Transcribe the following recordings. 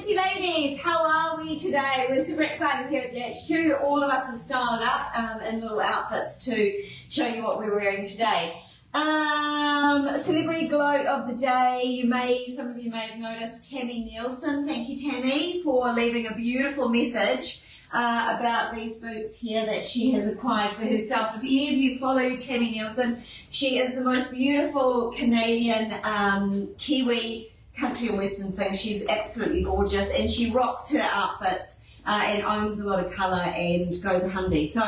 Minxie Ladies, how are we today? We're super excited here at the HQ. All of us have styled up in little outfits to show you what we're wearing today. Celebrity gloat of the day. Some of you may have noticed Tammy Nielsen. Thank you, Tammy, for leaving a beautiful message about these boots here that she has acquired for herself. If any of you follow Tammy Nielsen, she is the most beautiful Canadian Kiwi country and western singer. She's absolutely gorgeous, and she rocks her outfits and owns a lot of colour and goes a hundy. So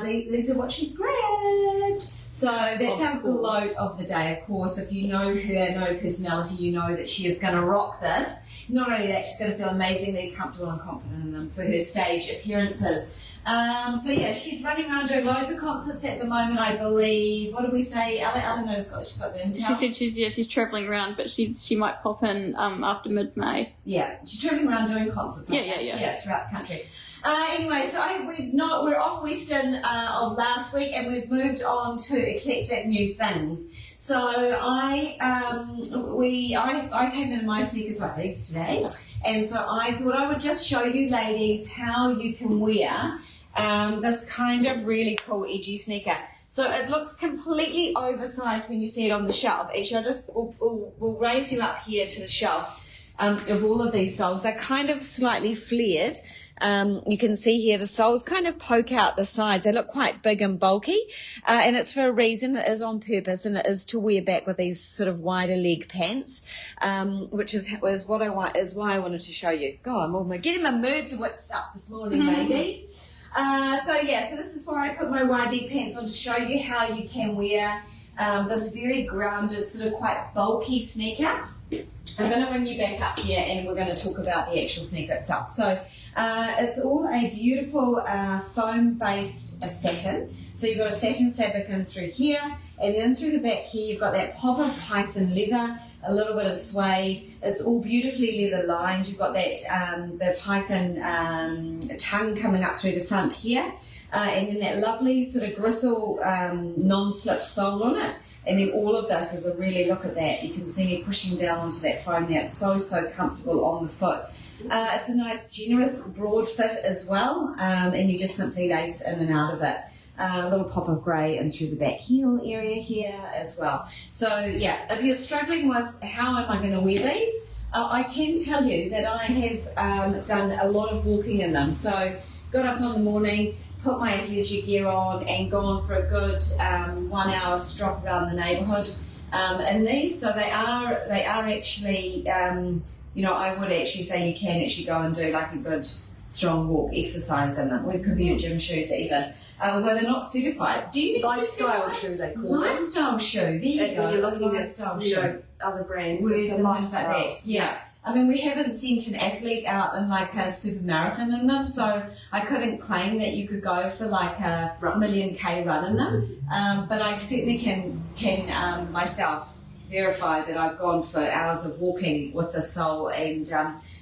these are what she's grabbed. So that's our gloat of the day, of course. If you know her, know her personality, you know that she is going to rock this. Not only that, she's going to feel amazingly comfortable and confident in them for her stage appearances. So yeah, she's running around doing loads of concerts at the moment, I believe. What did we say? I don't know. She's got the intel. She said she's travelling around, but she might pop in after mid-May. Yeah, she's travelling around doing concerts. Yeah, throughout the country. Anyway, so we're off Western of last week, and we've moved on to eclectic new things. So I came in my sneakers like these today, and so I thought I would just show you ladies how you can wear this kind of really cool edgy sneaker. So it looks completely oversized when you see it on the shelf. Actually, we'll raise you up here to the shelf of all of these soles. They're kind of slightly flared. You can see here the soles kind of poke out the sides. They look quite big and bulky, and it's for a reason. It is on purpose, and it is to wear back with these sort of wider leg pants, which is why I wanted to show you. God, I'm getting my moods whipped up this morning, ladies. So this is where I put my wide leg pants on to show you how you can wear this very grounded, sort of quite bulky sneaker. I'm going to bring you back up here, and we're going to talk about the actual sneaker itself. So it's all a beautiful foam-based satin. So you've got a satin fabric in through here, and then through the back here you've got that pop of python leather, a little bit of suede. It's all beautifully leather lined. You've got that the python tongue coming up through the front here, and then that lovely sort of gristle non-slip sole on it. And then all of this is a really, look at that. You can see me pushing down onto that foam there. It's so comfortable on the foot. It's a nice, generous, broad fit as well. And you just simply lace in and out of it. A little pop of grey in through the back heel area here as well. So, yeah, if you're struggling with how am I going to wear these, I can tell you that I have done a lot of walking in them. So, got up in the morning, put my athleisure gear on, and gone for a good 1 hour strop around the neighbourhood in these. So they are actually, I would actually say you can actually go and do like a good strong walk exercise in them. It could be your gym shoes even, although they're not certified. Do you lifestyle shoe they call it? Lifestyle shoe. There you go. When you're looking lifestyle at other brands, words it's a and lifestyle. things like that. Yeah. I mean, we haven't sent an athlete out in like a super marathon in them, so I couldn't claim that you could go for like a million K run in them. But I certainly can myself verify that I've gone for hours of walking with the sole, and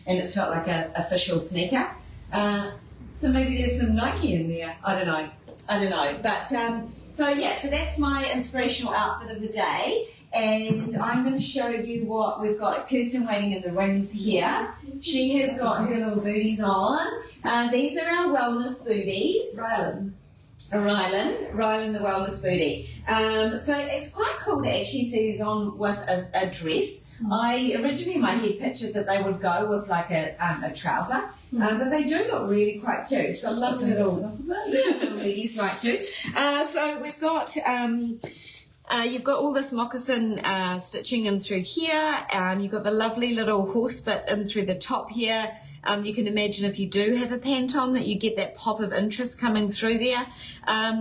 it's felt like an official sneaker. So maybe there's some Nike in there. I don't know. But so that's my inspirational outfit of the day. And I'm going to show you what we've got. Kirsten waiting in the wings here. She has got her little booties on. These are our wellness booties. Rylan, the wellness booty. So it's quite cool to actually see these on with a dress. I originally in my head pictured that they would go with like a trouser, but they do look really quite cute. It's got lovely little leggies, right cute. So we've got. You've got all this moccasin stitching in through here. You've got the lovely little horse bit in through the top here. You can imagine if you do have a pant on that you get that pop of interest coming through there.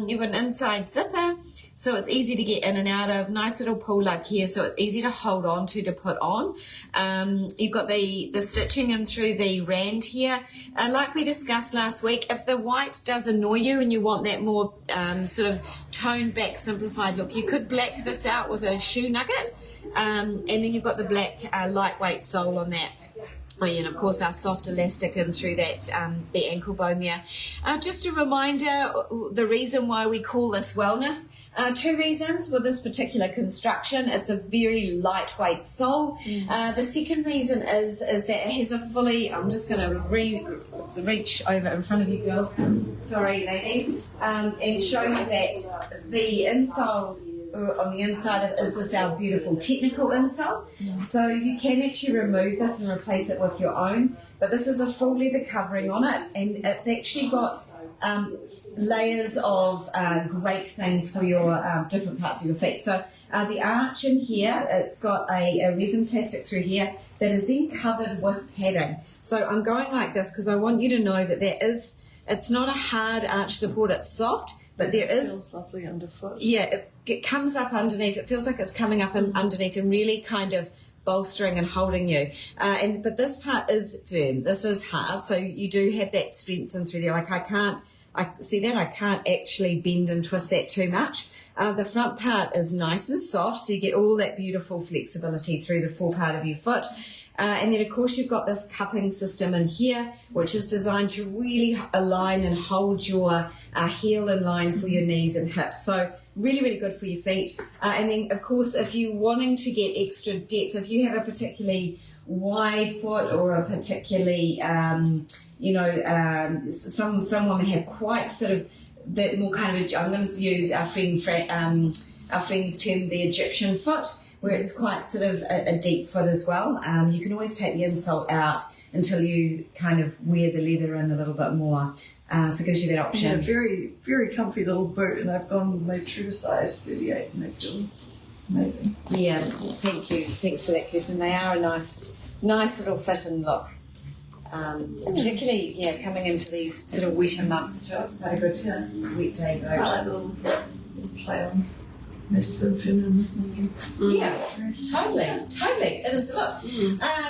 You've got an inside zipper, so it's easy to get in and out of. Nice little pull lug here, so it's easy to hold on to put on. You've got the stitching in through the rand here. Like we discussed last week, if the white does annoy you and you want that more sort of toned back, simplified look, you could black this out with a shoe nugget. And then you've got the black lightweight sole on that. Oh, yeah, and of course our soft elastic in through that, the ankle bone there. Just a reminder, the reason why we call this wellness, Two reasons with this particular construction. It's a very lightweight sole. The second reason is that it has a fully, I'm just going to reach over in front of you girls, sorry ladies, and show you that the insole on the inside of it is this our beautiful technical insole. So you can actually remove this and replace it with your own, but this is a full leather covering on it, and it's actually got layers of great things for your different parts of your feet. So the arch in here, it's got a resin plastic through here that is then covered with padding. So I'm going like this because I want you to know that it's not a hard arch support, it's soft, but there is... It feels lovely underfoot. Yeah, it comes up underneath. It feels like it's coming up underneath and really kind of bolstering and holding you. But this part is firm. This is hard, so you do have that strength in through there. Like I can't actually bend and twist that too much. The front part is nice and soft, so you get all that beautiful flexibility through the fore part of your foot. And then, of course, you've got this cupping system in here, which is designed to really align and hold your heel in line for your knees and hips. So really, really good for your feet. And then, of course, if you're wanting to get extra depth, if you have a particularly wide foot or a particularly, some women have quite sort of that more kind of, I'm going to use our friend's term, the Egyptian foot, where it's quite sort of a deep foot as well. You can always take the insole out until you kind of wear the leather in a little bit more. So it gives you that option. Yeah, very, very comfy little boot, and I've gone with my true size 38, and they feel amazing. Yeah, thank you. Thanks for that, Kirsten. They are a nice little fit and look. Particularly, coming into these sort of wetter months too. It's quite a good wet day boat. I like the little play on. Yeah, totally. It is. Look,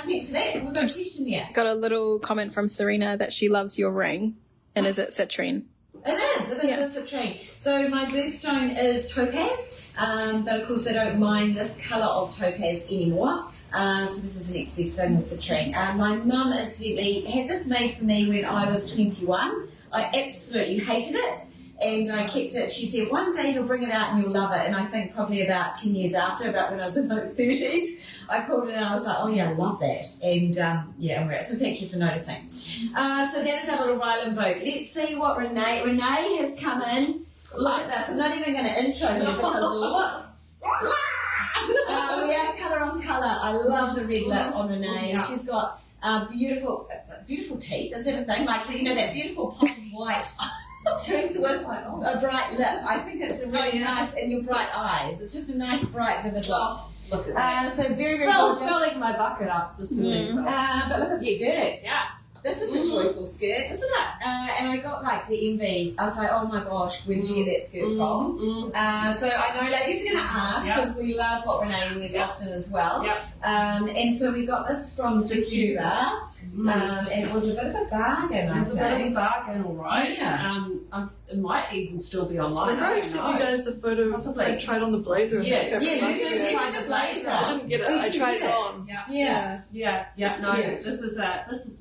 next to that, we've got a question here. Got a little comment from Serena that she loves your ring, and is it citrine? It is a citrine. So my birthstone is topaz, but of course I don't mind this colour of topaz anymore. So this is the next best thing, citrine. My mum incidentally had this made for me when I was 21. I absolutely hated it. And I kept it. She said, one day you'll bring it out and you'll love it. And I think probably about 10 years after, about when I was in my 30s, I called it and I was like, oh yeah, I love that. And I wear it. So thank you for noticing. So that is our little Ryland boat. Let's see what Renee has come in. Look at this. I'm not even going to intro her because look. We are colour on colour. I love the red lip on Renee. And she's got beautiful teeth. Is that a thing? Like, that beautiful pop of white tooth with a bright lip. I think it's a really nice, and your bright eyes. It's just a nice, bright, vivid look. Look at that. So very, very gorgeous. Filling my bucket up this morning. But look at the skirt. Yeah. This is a joyful skirt, isn't it? And I got like the envy. I was like, oh my gosh, where did you get that skirt from? So I know ladies are going to ask because we love what Renee wears often as well. And so we got this from Cuba. And it was a bit of a bargain, I think. It was a bit of a bargain, all right. Yeah. It might even still be online. I sent you guys the photo. Possibly. I tried on the blazer. Yeah, and you did try the blazer. I didn't get it. I tried it on. Yeah. No, this is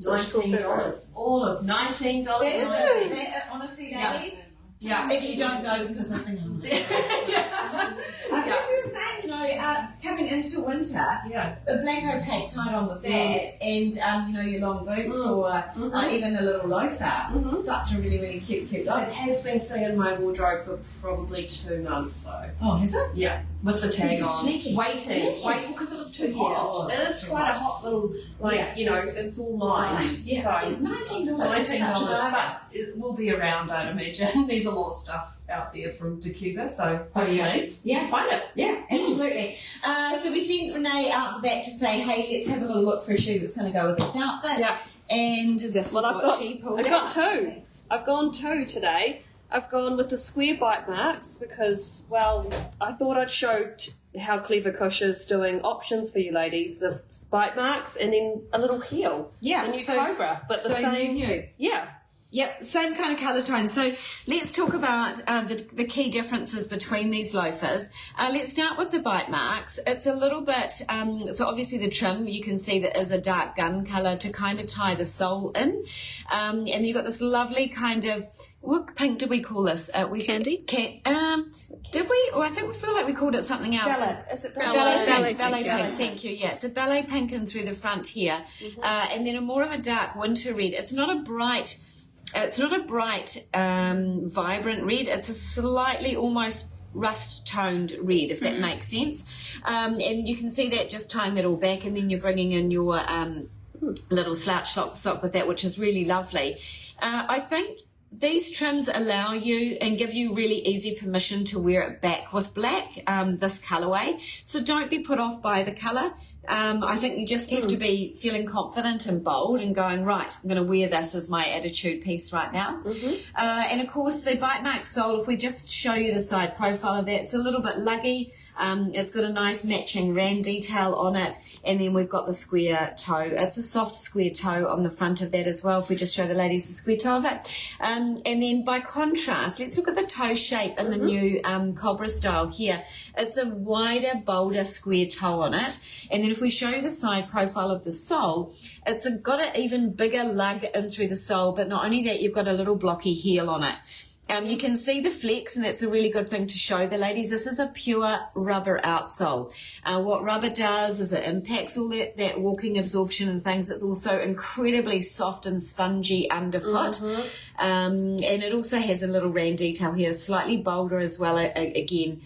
$19. All of $19. That, honestly, ladies. Yeah. Actually, don't go because I think I'm. As we were saying, coming into winter, a black opaque tied on with that, and your long boots or even a little loafer. Such a really, really cute look. It has been sitting in my wardrobe for probably 2 months, though. Oh, has it? Yeah, with the tag on. Sneaky. Waiting, because it was too hot. It is quite a hot little, it's all lined. Yeah, so $19. $19, but it will be around, I'd imagine. There's a lot of stuff out there from Cuba, so hopefully find it. Yeah, absolutely. So we sent Renee out the back to say, hey, let's have a little look for a shoe that's going to go with this outfit. Yeah. And this is what she pulled out. I've got two. I've gone two today. I've gone with the square bite marks because, I thought I'd show how Clever Cush is doing options for you ladies, the bite marks and then a little heel. Yeah. The new Cobra. But the same. New. Yeah. Yep, same kind of colour tone. So let's talk about the key differences between these loafers. Let's start with the bite marks. It's a little bit, so obviously the trim, you can see that is a dark gun colour to kind of tie the sole in. And you've got this lovely kind of, what pink did we call this? Candy? Did we? Or I think we feel like we called it something else. Is it Ballet Ballet pink, pink, thank you. Yeah, it's a ballet pink in through the front here. And then a more of a dark winter red. It's not a bright, vibrant red. It's a slightly almost rust-toned red, if that makes sense. And you can see that just tying that all back, and then you're bringing in your little slouch sock with that, which is really lovely. I think these trims allow you and give you really easy permission to wear it back with black, this colourway. So don't be put off by the colour. I think you just have to be feeling confident and bold and going, right, I'm going to wear this as my attitude piece right now. And of course, the bite mark sole, if we just show you the side profile of that, it's a little bit luggy. It's got a nice matching rand detail on it, and then we've got the square toe. It's a soft square toe on the front of that as well, if we just show the ladies the square toe of it. And then by contrast, let's look at the toe shape in the new Cobra style here. It's a wider, bolder square toe on it. And then if we show you the side profile of the sole, it's got an even bigger lug in through the sole, but not only that, you've got a little blocky heel on it. You can see the flex, and that's a really good thing to show the ladies. This is a pure rubber outsole. What rubber does is it impacts all that walking absorption and things. It's also incredibly soft and spongy underfoot. And it also has a little rand detail here, slightly bolder as well again.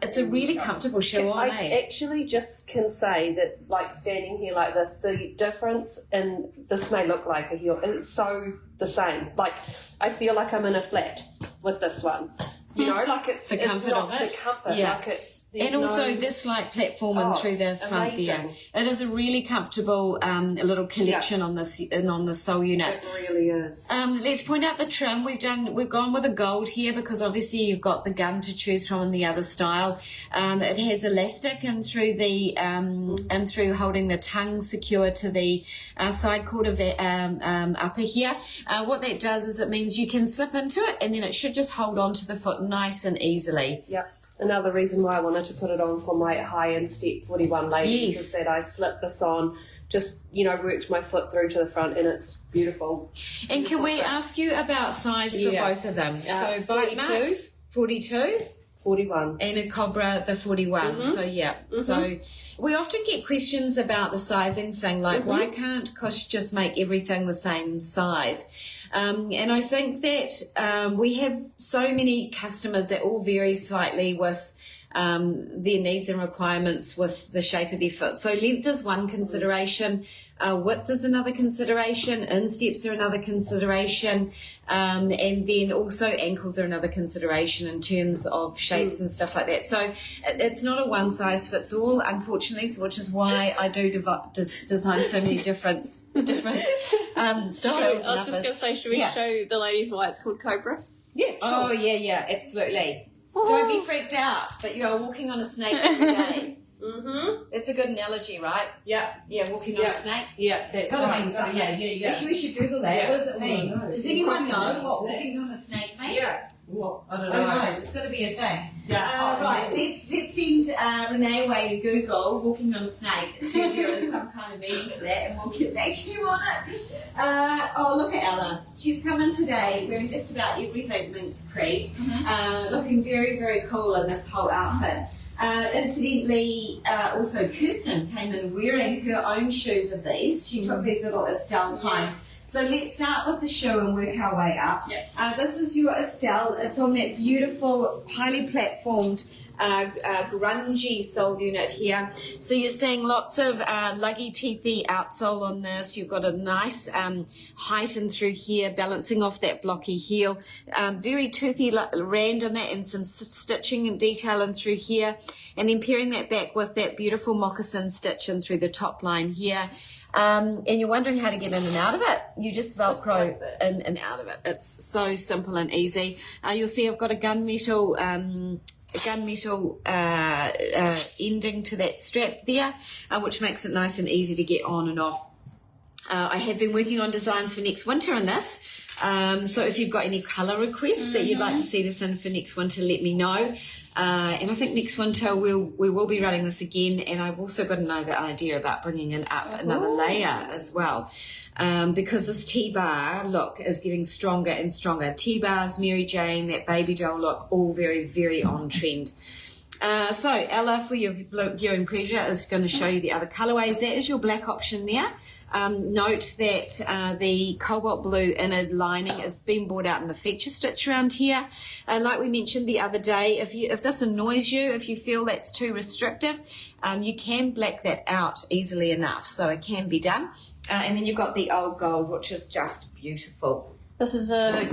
It's a really comfortable shoe on, I actually just can say that, like, standing here like this, the difference in this may look like a heel, it's so the same. Like, I feel like I'm in a flat with this one. You know, like it's The comfort not of it. the comfort. Yeah. Like it's And also this slight platform in through the front amazing. there. It is a really comfortable little collection on this on the sole unit. It really is. Let's point out the trim. We've gone with a gold here because obviously you've got the gun to choose from in the other style. It has elastic and through the and through holding the tongue secure to the side cord of the upper here. What that does is it means you can slip into it, and then it should just hold on to the foot nice and easily. Yep. Another reason why I wanted to put it on for my high-end step 41 ladies is that I slipped this on, just, worked my foot through to the front, and it's beautiful. And can we ask you about size for both of them? So bite 42. marks, 42. 41. And a Cobra, the 41. So, yeah. So, we often get questions about the sizing thing, like why can't Kush just make everything the same size? And I think that we have so many customers that all vary slightly with their needs and requirements with the shape of their foot. So length is one consideration, width is another consideration, insteps are another consideration, and then also ankles are another consideration in terms of shapes and stuff like that. So it's not a one size fits all, unfortunately, which is why I do design so many different styles. I was just going to say, should we show the ladies why it's called Cobra? Yeah, sure. Oh, yeah, absolutely. Don't be freaked out, but you are walking on a snake every day. It's a good analogy, right? Yeah. Yeah, walking on a snake. Yeah, that's Gotta right. mean something. Yeah. Actually, we should Google that. Yeah. What does it mean? Oh, no. Does anyone know what walking on a snake means? Yeah. Well, I don't Oh know. no, it's got to be a thing. Yeah. Right, let's send Renee away to Google walking on a snake and see if there is some kind of meaning to that, and we'll get back to you on it. Oh, look at Ella. She's come in today wearing just about everything Minx Creed, looking very, very cool in this whole outfit. Incidentally, also Kirsten came in wearing her own shoes of these. She took these little Estelle's home. So let's start with the shoe and work our way up. This is your Estelle. It's on that beautiful, highly platformed, grungy sole unit here. So you're seeing lots of luggy, teethy outsole on this. You've got a nice height in through here, balancing off that blocky heel. Very toothy rand on that, and some stitching and detail in through here. And then pairing that back with that beautiful moccasin stitch in through the top line here. And you're wondering how to get in and out of it. You just Velcro in and out of it. It's so simple and easy. You'll see I've got a gunmetal ending to that strap there, which makes it nice and easy to get on and off. I have been working on designs for next winter in this. So if you've got any colour requests that you'd like to see this in for next winter, let me know. And I think next winter we will be running this again, and I've also got another idea about bringing in up another layer as well. Because this T-bar look is getting stronger and stronger. T-bars, Mary Jane, that baby doll look, all very, very on trend. So Ella, for your viewing pleasure, is going to show you the other colourways. That is your black option there. Note that the cobalt blue inner lining has been brought out in the feature stitch around here. And like we mentioned the other day, if this annoys you, if you feel that's too restrictive, you can black that out easily enough. So it can be done. And then you've got the old gold, which is just beautiful. This is a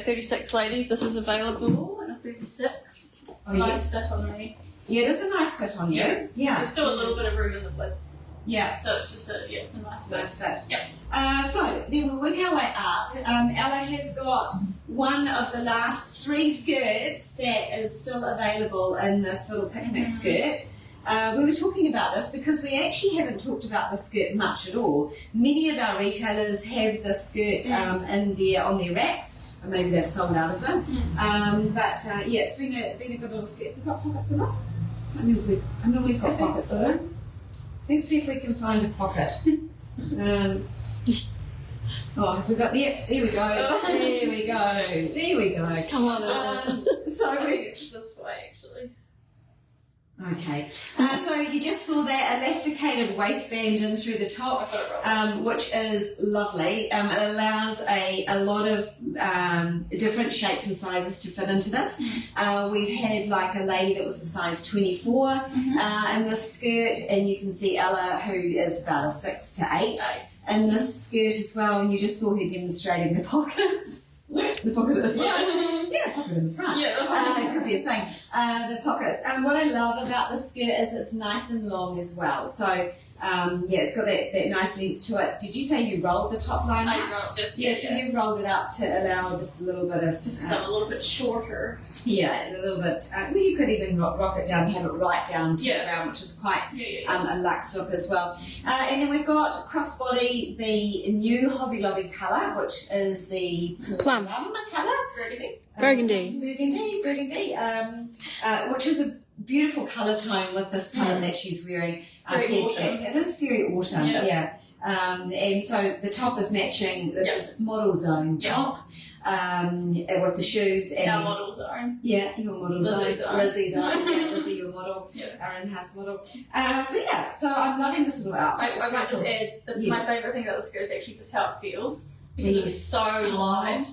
36 ladies. This is available in a 36. It's a nice fit on me. Yeah, there's a nice fit on you. Yeah. There's still a little bit of room in the width. Yeah. So it's just it's a nice fit. Nice fit. Yeah. So then we'll work our way up. Ella has got one of the last 3 skirts that is still available in this little picnic skirt. We were talking about this because we actually haven't talked about the skirt much at all. Many of our retailers have the skirt on their racks. Or maybe they've sold out of them. It's been a good little skirt. We've got pockets in this. I know we've got pockets in them. Let's see if we can find a pocket. Have we got there we go. There we go. Come on. It's this way actually. Okay, so you just saw that elasticated waistband in through the top, which is lovely. It allows a lot of different shapes and sizes to fit into this. We've had like a lady that was a size 24 in this skirt, and you can see Ella, who is about a 6 to 8 in this skirt as well, and you just saw her demonstrating the pockets. The pocket at the front. Yeah, pocket in the front. It could be a thing. The pockets. And what I love about the skirt is it's nice and long as well. So, it's got that nice length to it. Did you say you rolled the top line up? I rolled it, So you rolled it up to allow just a little bit of... Just because I'm a little bit shorter. Yeah, a little bit. You could even rock it down, have it right down to the ground, which is quite a luxe look as well. And then we've got crossbody, the new Hobby Lobby colour, which is the Plum colour. Burgundy. Burgundy. Which is a beautiful colour tone with this colour that she's wearing. Very autumn. It is very autumn, and so the top is matching. This is model zone top with the shoes. And our model zone. Yeah, your model Lizzie's zone. Lizzie's zone. Lizzie, your model. Our in-house model. So I'm loving this little outfit. I might just add, my favourite thing about the skirt is actually just how it feels. It's so light.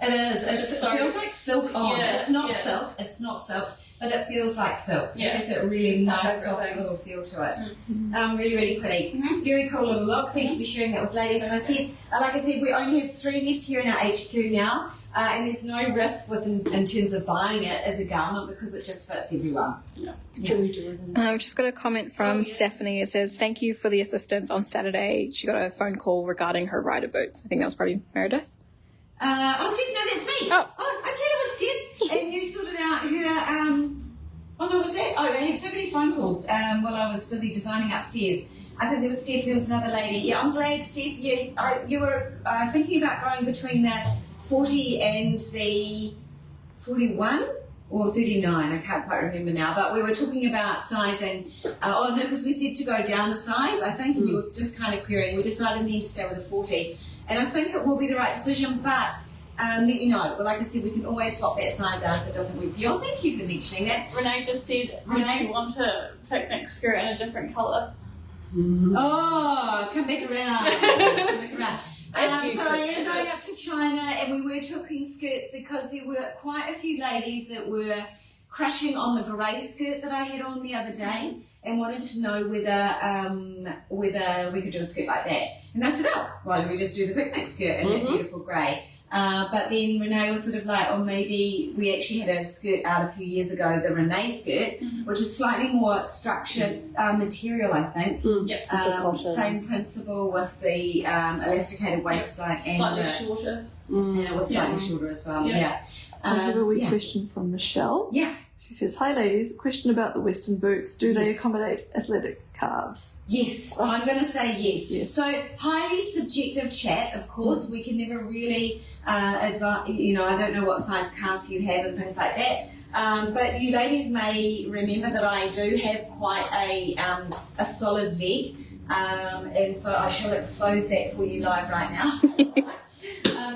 It is. It feels like silk on. Yeah, it's not silk. It's not silk. But it feels like silk. Yeah. It has a really nice, soft little feel to it. Really, really pretty. Very cool little look. Thank you for sharing that with ladies. And I said, like I said, we only have 3 left here in our HQ now. And there's no risk in terms of buying it as a garment because it just fits everyone. I've just got a comment from Stephanie. It says, thank you for the assistance on Saturday. She got a phone call regarding her rider boots. I think that was probably Meredith. Steph, no, that's me. I tell you what, Steph. And you sorted out her, was that? I had so many phone calls while I was busy designing upstairs. I think there was Steph, there was another lady. Yeah, I'm glad, Steph, you were thinking about going between the 40 and the 41 or 39. I can't quite remember now. But we were talking about sizing. Because we said to go down a size, I think, and you were just kind of querying. We decided then to stay with a 40. And I think it will be the right decision, but let you know. But like I said, we can always swap that size out if it doesn't work for you. Thank you for mentioning that. Renee just said, would you want a picnic skirt in a different colour? Oh, come back around. So I am going up to China, and we were talking skirts because there were quite a few ladies that were crushing on the grey skirt that I had on the other day and wanted to know whether we could do a skirt like that. And I said, why don't we just do the picnic skirt in that beautiful grey? But then Renee was sort of like, maybe we actually had a skirt out a few years ago, the Renee skirt, which is slightly more structured material, I think. Same principle with the elasticated waistline and slightly shorter. And it was slightly shorter as well. I have a wee question from Michelle. Yeah. She says, "Hi ladies, a question about the Western boots. Do they accommodate athletic calves?" Yes, I'm going to say yes. Yes. So highly subjective chat, of course. We can never really advise, I don't know what size calf you have and things like that. But you ladies may remember that I do have quite a solid leg, and so I shall expose that for you live right now.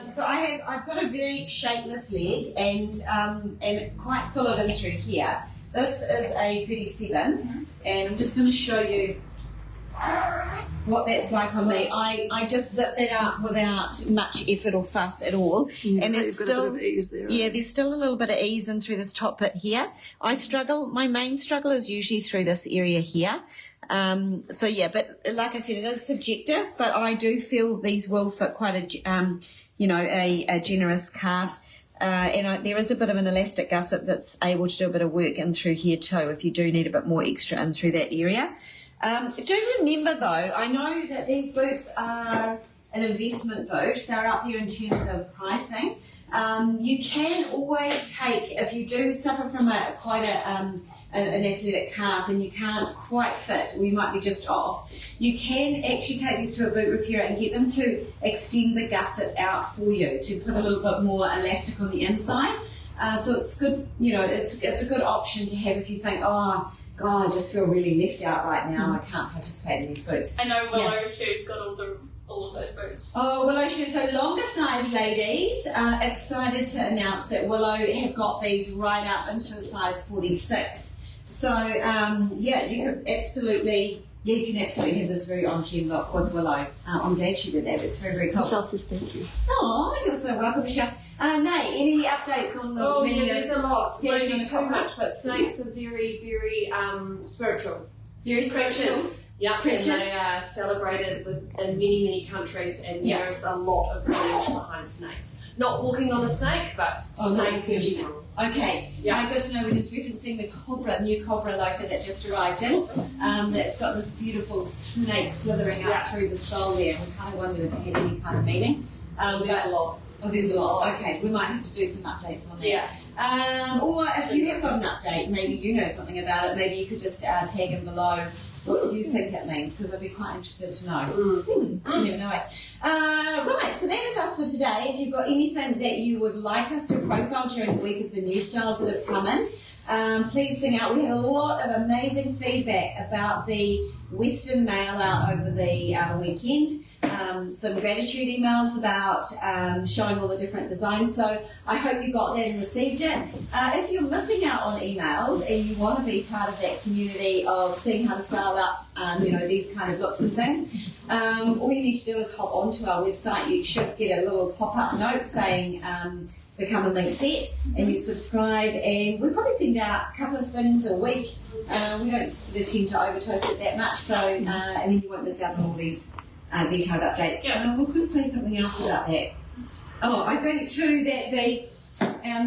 So I've got a very shapeless leg and quite solid in through here. This is a 37, and I'm just going to show you what that's like on me. I just zip that up without much effort or fuss at all. And there's still a bit of ease there, right? there's still a little bit of ease in through this top bit here. My main struggle is usually through this area here. But like I said, it is subjective, but I do feel these will fit quite a generous calf. There is a bit of an elastic gusset that's able to do a bit of work in through here too, if you do need a bit more extra in through that area. Do remember though, I know that these boots are an investment boot. They're up there in terms of pricing. You can always take, if you do suffer from an athletic calf and you can't quite fit, or you might be just off, you can actually take these to a boot repairer and get them to extend the gusset out for you to put a little bit more elastic on the inside. So it's good, it's a good option to have if you think, oh God, I just feel really left out right now. I can't participate in these boots. I know Willow Shoe's got all of those boots. Oh, Willow Shoe. So longer size ladies, excited to announce that Willow have got these right up into a size 46. So, you can absolutely have this very on-trend look with Willow. I'm glad she did that. It's very, very cool. Michelle says thank you. Oh, you're so welcome, Michelle. Nay, any updates on the... Oh, yeah, there's a lot. Standing Maybe on the too top much, but snakes are very, very spiritual. Very spiritual. Yeah, and they are celebrated in many, many countries, and there's a lot of meaning behind snakes. Not walking on a snake, but snakes in general. Okay, good to know. We're just referencing the new Cobra loafer that just arrived in. That's got this beautiful snake slithering up through the sole there. We kind of wondered if it had any kind of meaning. There's a lot. Oh, there's a lot. Okay, we might have to do some updates on that. Yeah. Or if you have got an update, maybe you know something about it, maybe you could just tag in below what you think it means, because I'd be quite interested to know. You never know. Right, so that is us for today. If you've got anything that you would like us to profile during the week of the new styles that have come in, please sing out. We had a lot of amazing feedback about the Western mail out over the weekend. Some gratitude emails about showing all the different designs. So I hope you got that and received it. If you're missing out on emails and you want to be part of that community of seeing how to style up, these kind of looks and things, all you need to do is hop onto our website. You should get a little pop-up note saying become a Minxie, and you subscribe, and we probably send out a couple of things a week. We don't sort of tend to overtoast it that much, so and then you won't miss out on all these detailed updates. Yeah. And I was going to say something else about that. Oh, I think too that the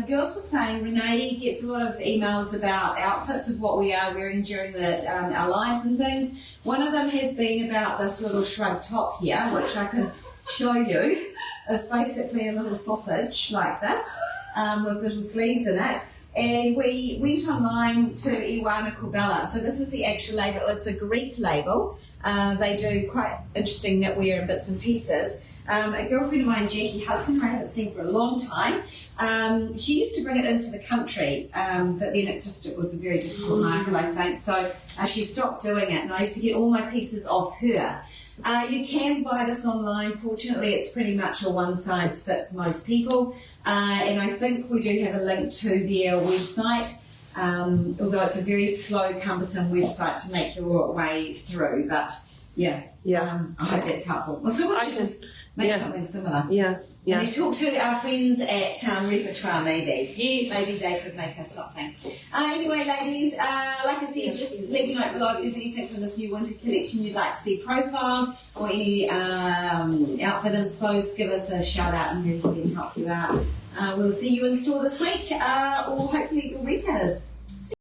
girls were saying Renee gets a lot of emails about outfits of what we are wearing during our lives and things. One of them has been about this little shrug top here, which I can show you. It's basically a little sausage like this with little sleeves in it. And we went online to Iwana Corbella. So this is the actual label. It's a Greek label. They do quite interesting knitwear and bits and pieces. A girlfriend of mine, Jackie Hudson, who I haven't seen for a long time, she used to bring it into the country, but then it was a very difficult market, I think. So she stopped doing it, and I used to get all my pieces off her. You can buy this online. Fortunately, it's pretty much a one size fits most people. And I think we do have a link to their website, although it's a very slow, cumbersome website to make your way through. But I hope that's helpful. Well, so why don't you just make something similar? Yeah. And you talk to our friends at Repertoire, maybe. Yes. Maybe they could make us something. Anyway, ladies, like I said, just let me know below if there's anything from this new winter collection you'd like to see profiled, or any outfit inspos. Give us a shout out and then we can help you out. We'll see you in store this week, or hopefully your retailers.